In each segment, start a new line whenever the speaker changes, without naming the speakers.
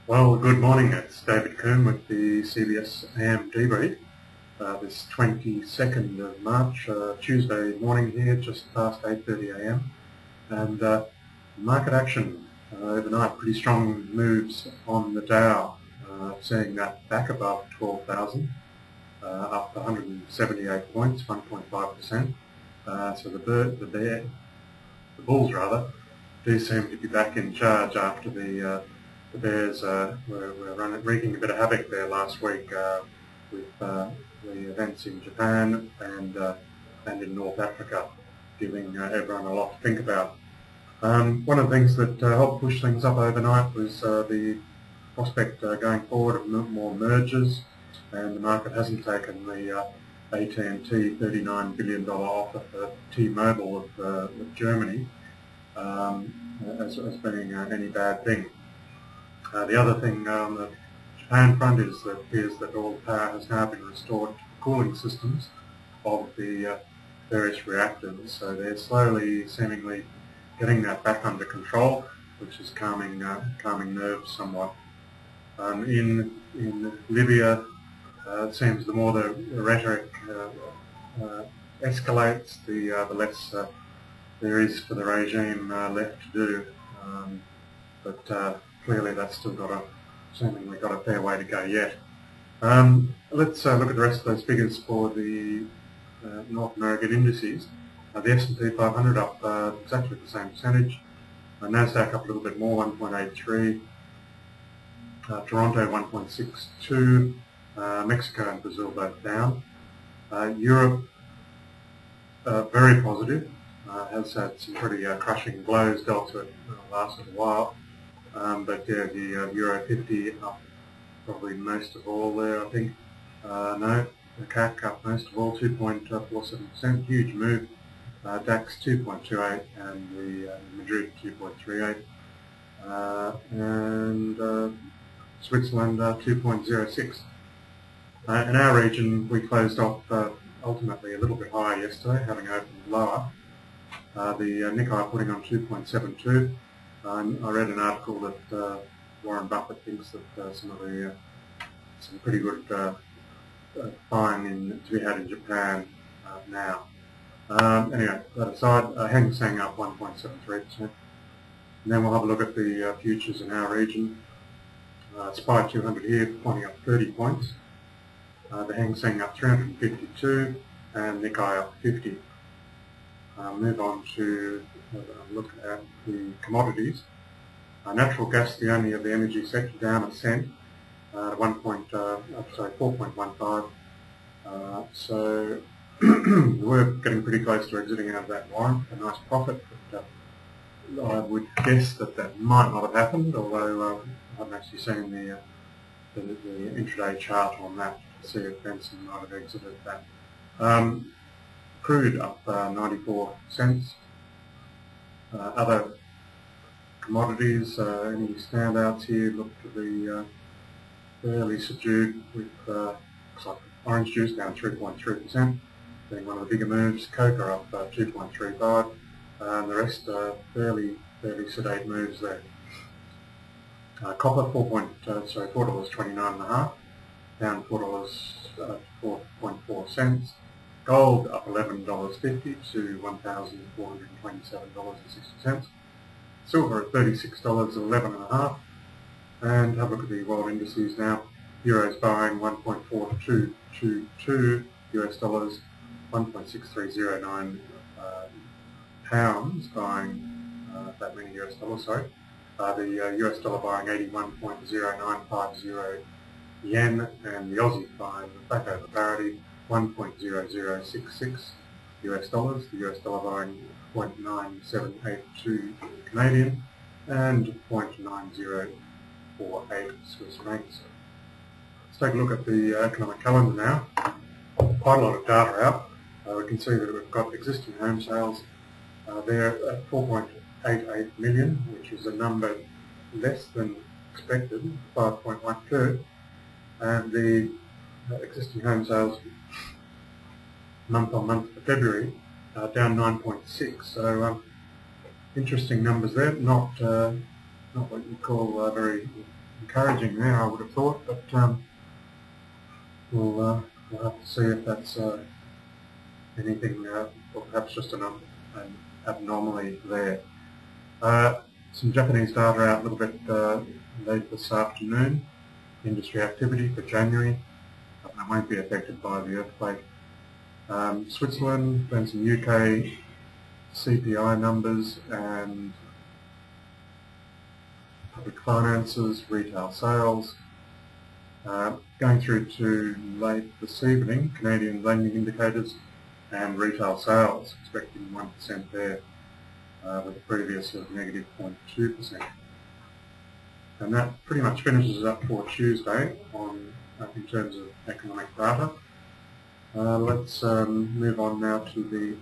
Well, good morning. It's David Coombe with the CBS AM Debrief. This 22nd of March, Tuesday morning here, just past 8:30 a.m. And market action overnight, pretty strong moves on the Dow, seeing that back above 12,000, up 178 points, 1.5%. So the bulls rather, do seem to be back in charge after the bears were wreaking a bit of havoc there last week with the events in Japan and in North Africa, giving everyone a lot to think about. One of the things that helped push things up overnight was the prospect going forward of more mergers, and the market hasn't taken the AT&T $39 billion offer for T-Mobile of Germany as being any bad thing. The other thing on the Japan front is that it appears that all power has now been restored to the cooling systems of the various reactors, so they're slowly, seemingly getting that back under control, which is calming nerves somewhat. In Libya, it seems the more the rhetoric escalates, the less there is for the regime left to do. But clearly that's still seemingly got a fair way to go yet. Let's look at the rest of those figures for the North American indices. The S&P 500 up exactly the same percentage. Nasdaq up a little bit more, 1.83. Toronto 1.62. Mexico and Brazil both down. Europe very positive. Has had some pretty crushing blows dealt to it lasted a while. But yeah, the Euro 50 up probably most of all there, I think. No, the CAC up most of all, 2.47%, huge move. DAX 2.28 and the Madrid 2.38. And Switzerland 2.06. In our region, we closed off ultimately a little bit higher yesterday, having opened lower. The Nikkei putting on 2.72. I read an article that Warren Buffett thinks that some pretty good buying to be had in Japan now. Anyway, that aside, Hang Seng up 1.73%. And then we'll have a look at the futures in our region. SPY 200 here pointing up 30 points. The Hang Seng up 352 and Nikkei up 50. Move on to look at the commodities. Natural gas, the only of the energy sector, down a cent, 4.15. So we're getting pretty close to exiting out of that warrant, a nice profit. But I would guess that might not have happened, although I haven't actually seen the intraday chart on that to see if Benson might have exited that. Crude up 94 cents. Other commodities, any standouts here look to be fairly subdued, with looks like orange juice down 3.3%, being one of the bigger moves. Cocoa up 2.35, and the rest are fairly sedate moves there. Copper $4.29.5, down $4.4. Gold up $11.50 to $1,427.60. Silver at $36.11.5. And have a look at the world indices now. Euros buying 1.4222 US dollars, 1.6309 pounds buying that many US dollars. Sorry. The US dollar buying 81.0950 yen, and the Aussie buying back over parity, 1.0066 US dollars, the US dollar buying 0.9782 Canadian and 0.9048 Swiss francs. Let's take a look at the economic calendar now. Quite a lot of data out. We can see that we've got existing home sales there at 4.88 million, which is a number less than expected, 5.12, and the existing home sales month on month for February down 9.6. So interesting numbers there. Not what you call very encouraging there, I would have thought, but we'll have to see if that's anything, or perhaps just an abnormally there. Some Japanese data out a little bit late this afternoon. Industry activity for January. That won't be affected by the earthquake. Switzerland, then some UK CPI numbers and public finances, retail sales. Going through to late this evening, Canadian lending indicators and retail sales, expecting 1% there, with a previous of negative 0.2%. And that pretty much finishes up for Tuesday on in terms of economic data. Let's move on now to the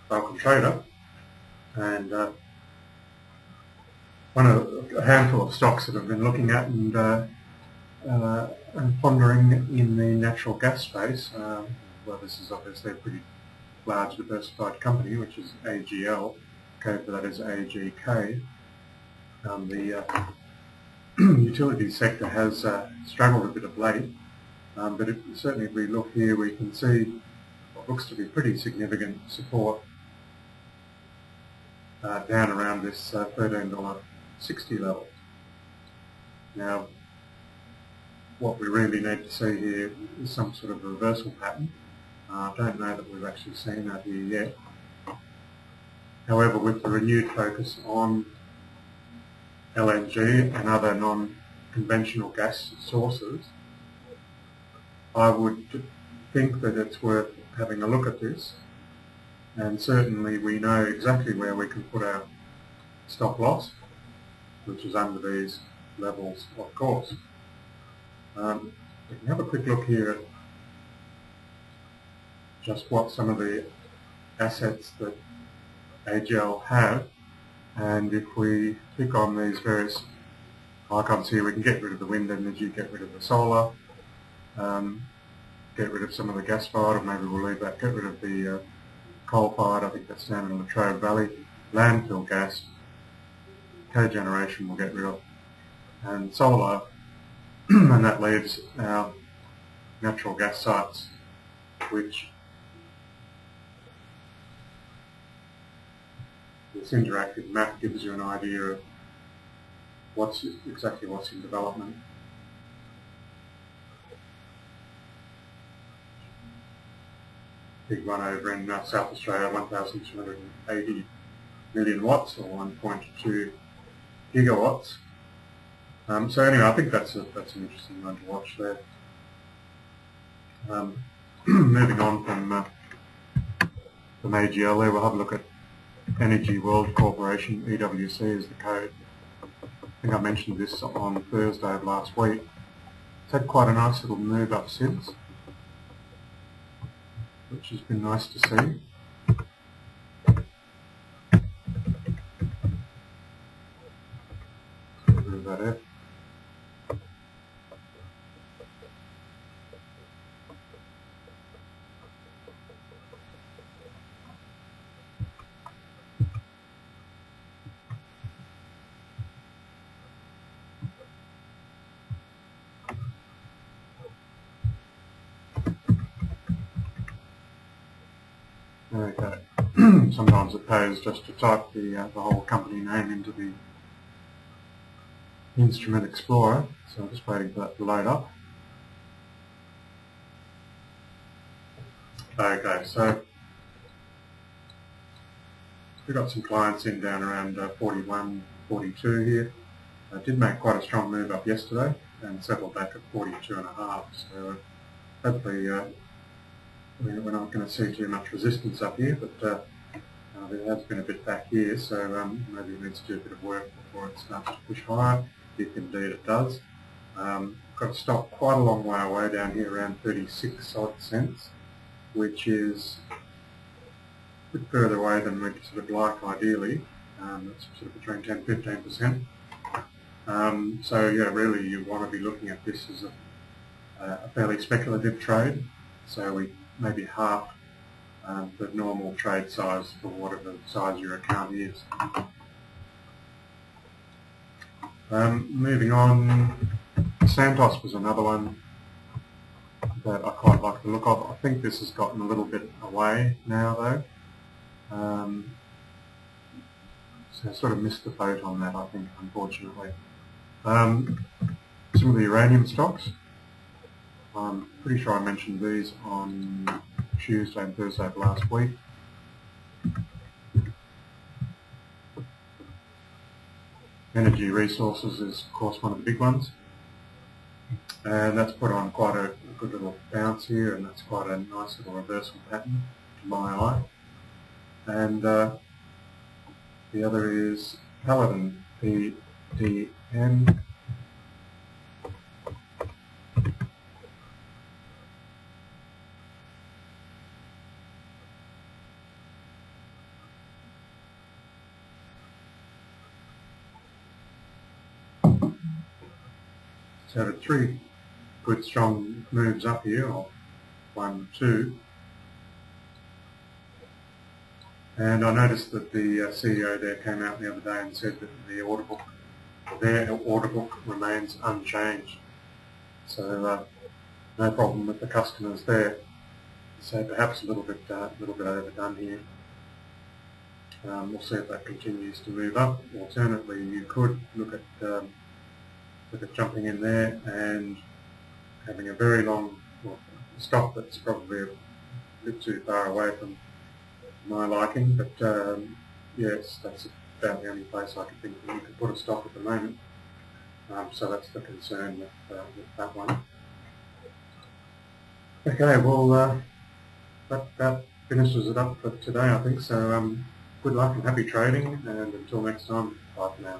Falcon Trader, and a handful of stocks that I've been looking at and pondering in the natural gas space. Well, this is obviously a pretty large diversified company, which is AGL. Code for that is AGK. The utility sector has struggled a bit of late, but certainly if we look here, we can see what looks to be pretty significant support down around this $13.60 level. Now, what we really need to see here is some sort of reversal pattern. I don't know that we've actually seen that here yet. However, with the renewed focus on LNG and other non-conventional gas sources, I would think that it's worth having a look at this, and certainly we know exactly where we can put our stop loss, which is under these levels, of course. We can have a quick look here at just what some of the assets that AGL have, and if we click on these various icons here, we can get rid of the wind energy, get rid of the solar, get rid of some of the gas-fired, or maybe we'll leave that, get rid of the coal-fired, I think that's down in the Latrobe Valley, landfill gas, cogeneration we'll get rid of, and solar, and that leaves our natural gas sites, which this interactive map gives you an idea of exactly what's in development. Big one over in South Australia, 1,280 million watts, or 1.2 gigawatts. So anyway, I think that's an interesting one to watch there. Moving on from AGL there, we'll have a look at Energy World Corporation, EWC is the code. I think I mentioned this on Thursday of last week. It's had quite a nice little move up since, which has been nice to see. Move that out. Okay. Sometimes it pays just to type the whole company name into the Instrument Explorer, so I'm just waiting for that to load up. Okay, so we've got some clients in down around 41, 42 here. I did make quite a strong move up yesterday and settled back at 42.5, so hopefully we're not going to see too much resistance up here, but there has been a bit back here, so maybe it needs to do a bit of work before it starts to push higher, if indeed it does. Got to stop quite a long way away down here, around 36 odd cents, which is a bit further away than we'd sort of like ideally. That's sort of between 10-15%. So yeah, really you want to be looking at this as a fairly speculative trade, so we maybe half the normal trade size for whatever size your account is. Moving on, Santos was another one that I quite like the look of. I think this has gotten a little bit away now though. So I sort of missed the boat on that, I think, unfortunately. Some of the uranium stocks. I'm pretty sure I mentioned these on Tuesday and Thursday of last week. Energy Resources is, of course, one of the big ones. And that's put on quite a good little bounce here, and that's quite a nice little reversal pattern to my eye. And the other is Paladin, PDN. So the three good strong moves up here, or 1, 2. And I noticed that the CEO there came out the other day and said that their order book remains unchanged. So no problem with the customers there. So perhaps a little bit overdone here. We'll see if that continues to move up. Alternatively, you could look at jumping in there and having a very long stock that's probably a bit too far away from my liking, but yes, that's about the only place I could think that you could put a stop at the moment. So that's the concern with that one. Okay, well that finishes it up for today, I think. So good luck and happy trading, and until next time, bye for now.